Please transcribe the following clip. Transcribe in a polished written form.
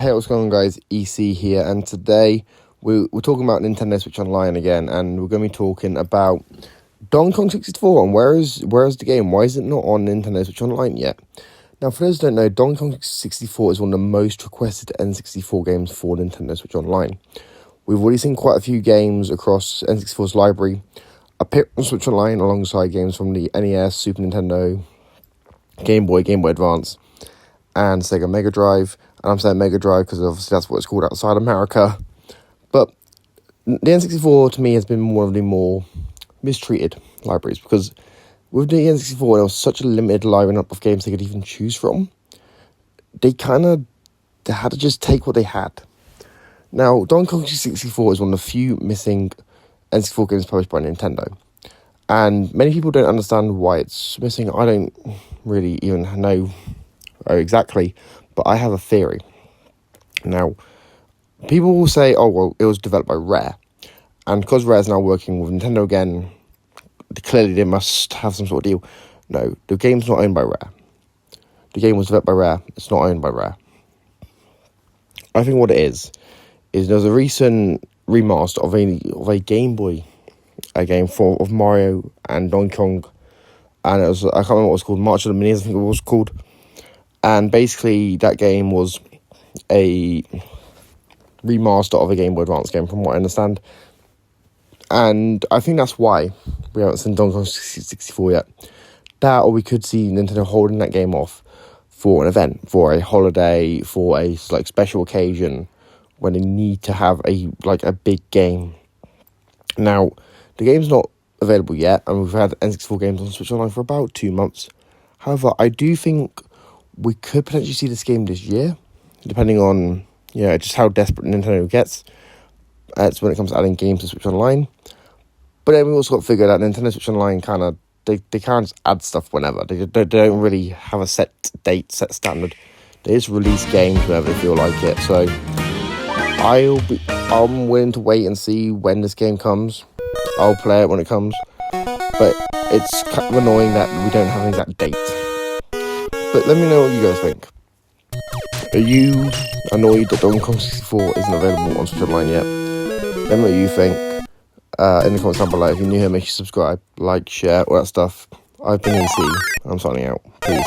Hey, what's going on, guys? EC here, and today we're talking about Nintendo Switch Online again, and we're going to be talking about Donkey Kong 64 and where is the game? Why is it not on Nintendo Switch Online yet? Now, for those who don't know, Donkey Kong 64 is one of the most requested N64 games for Nintendo Switch Online. We've already seen quite a few games across N64's library appear on Switch Online alongside games from the NES, Super Nintendo, Game Boy Advance, and Sega Mega Drive. And I'm saying Mega Drive because obviously that's what it's called outside America. But the N64 to me has been one of the more mistreated libraries, because with the N64 there was such a limited lineup of games they could even choose from. They had to just take what they had. Now, Donkey Kong 64 is one of the few missing N64 games published by Nintendo. And many people don't understand why it's missing. I don't really even know exactly, but I have a theory. Now, people will say, oh, well, it was developed by Rare. And because Rare is now working with Nintendo again, clearly they must have some sort of deal. No, the game's not owned by Rare. The game was developed by Rare. It's not owned by Rare. I think what it is there's a recent remaster of a Game Boy game of Mario and Donkey Kong. And it was, I can't remember what it was called, March of the Minis, I think it was called. And basically, that game was a remaster of a Game Boy Advance game, from what I understand. And I think that's why we haven't seen Donkey Kong 64 yet. That, or we could see Nintendo holding that game off for an event, for a holiday, for a special occasion, when they need to have a big game. Now, the game's not available yet, and we've had N64 games on Switch Online for about 2 months. However, I do think we could potentially see this game this year, depending on just how desperate Nintendo gets. It's when it comes to adding games to Switch Online. But then we also got to figure that Nintendo Switch Online they can't just add stuff whenever. They don't really have a set date, set standard. They just release games whenever they feel like it. So I'm willing to wait and see when this game comes. I'll play it when it comes. But it's kind of annoying that we don't have an exact date. But let me know what you guys think. Are you annoyed that Donkey Kong 64 isn't available on Switch Online yet? Let me know what you think in the comments down below. If you're new here, make sure you subscribe, like, share, all that stuff. I've been EC. I'm signing out. Peace.